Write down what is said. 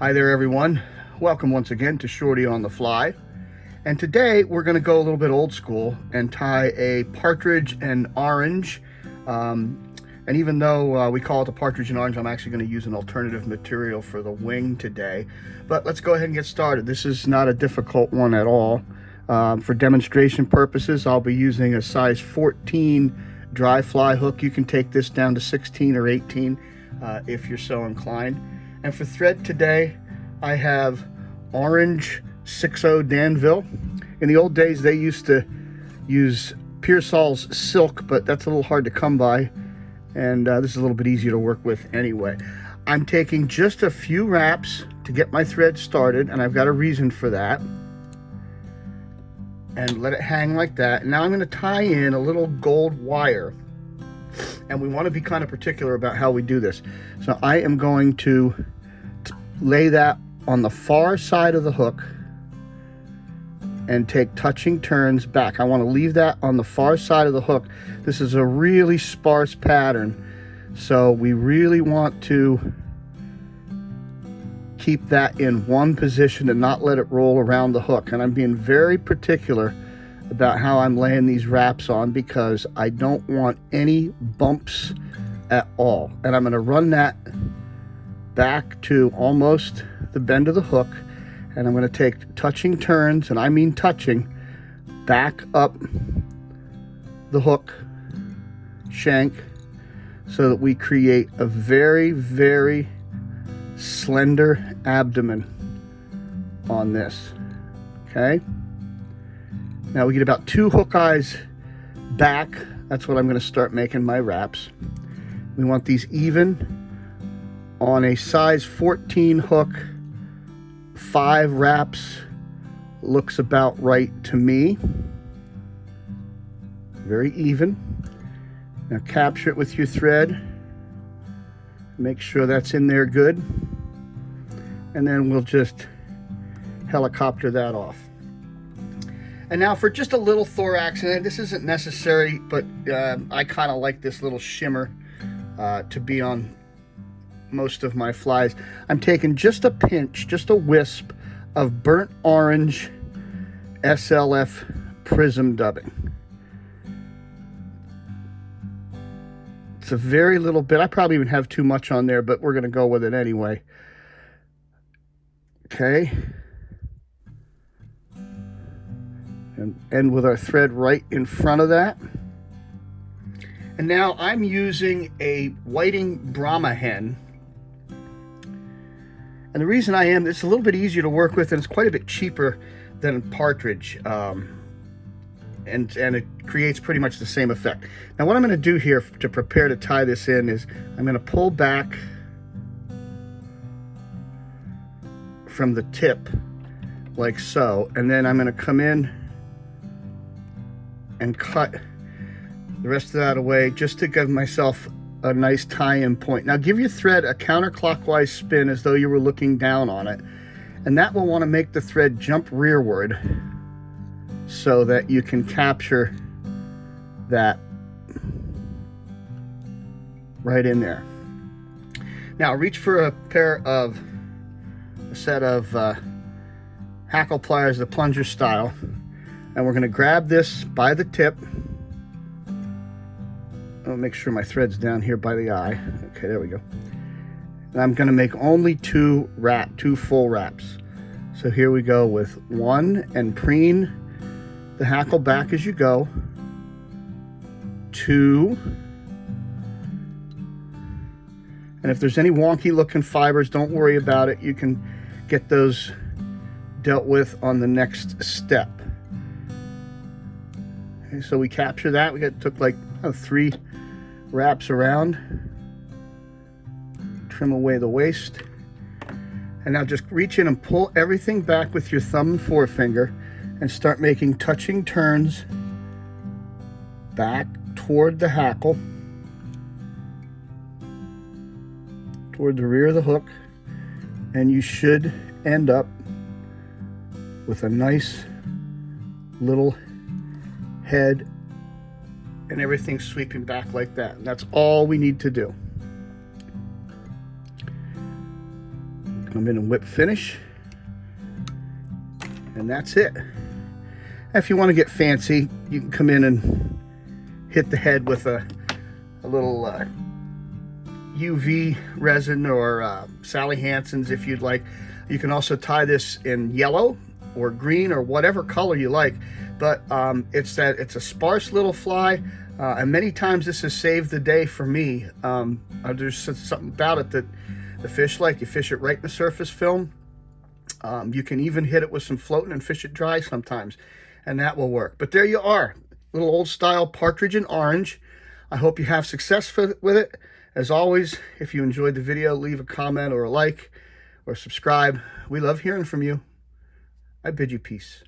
Hi there everyone, welcome once again to Shorty on the Fly, and today we're going to go a little bit old school and tie a Partridge and Orange, and even though we call it a Partridge and Orange, I'm actually going to use an alternative material for the wing today. But let's go ahead and get started. This is not a difficult one at all. For demonstration purposes, I'll be using a size 14 dry fly hook. You can take this down to 16 or 18 if you're so inclined. And for thread today, I have orange 6/0 Danville. In the old days, they used to use Pearsall's silk, but that's a little hard to come by. And this is a little bit easier to work with anyway. I'm taking just a few wraps to get my thread started, and I've got a reason for that. And let it hang like that. Now I'm going to tie in a little gold wire. And we want to be kind of particular about how we do this. So I am going to lay that on the far side of the hook and take touching turns back. I want to leave that on the far side of the hook. This is a really sparse pattern, so we really want to keep that in one position and not let it roll around the hook. And I'm being very particular about how I'm laying these wraps on because I don't want any bumps at all. And I'm going to run that back to almost the bend of the hook, and I'm going to take touching turns, and I mean touching, back up the hook shank so that we create a very, very slender abdomen on this. Okay, now we get about 2 hook eyes back. That's what I'm going to start making my wraps. We want these even on a size 14 hook. 5 wraps looks about right to me. Very even. Now capture it with your thread. Make sure that's in there good. And then we'll just helicopter that off. And now for just a little thorax, and this isn't necessary, but I kind of like this little shimmer to be on most of my flies. I'm taking just a pinch, just a wisp of burnt orange SLF Prism dubbing. It's a very little bit. I probably even have too much on there, but we're going to go with it anyway. Okay. And end with our thread right in front of that. And now I'm using a whiting Brahma hen. And the reason I am, it's a little bit easier to work with, and it's quite a bit cheaper than Partridge. And it creates pretty much the same effect. Now what I'm going to do here to prepare to tie this in is I'm going to pull back from the tip like so, and then I'm going to come in and cut the rest of that away just to give myself a nice tie-in point. Now give your thread a counterclockwise spin as though you were looking down on it, and that will want to make the thread jump rearward so that you can capture that right in there. Now reach for a set of hackle pliers, the plunger style, and we're going to grab this by the tip. I'll make sure my thread's down here by the eye. Okay, there we go. And I'm going to make only 2 full wraps. So here we go with 1, and preen the hackle back as you go. 2. And if there's any wonky looking fibers, don't worry about it. You can get those dealt with on the next step. Okay, so we capture that. Took like 3 wraps around. Trim away the waste. And now just reach in and pull everything back with your thumb and forefinger and start making touching turns back toward the hackle, toward the rear of the hook, and you should end up with a nice little head and everything sweeping back like that. And that's all we need to do. I'm in a whip finish, and that's it. If you want to get fancy, you can come in and hit the head with a little UV resin or Sally Hansen's if you'd like. You can also tie this in yellow or green or whatever color you like, but it's a sparse little fly, and many times this has saved the day for me. There's something about it that the fish like. You fish it right in the surface film. You can even hit it with some floating and fish it dry sometimes, and that will work. But there you are, little old style Partridge and Orange. I hope you have success with it. As always, if you enjoyed the video, leave a comment or a like or subscribe. We love hearing from you. I bid you peace.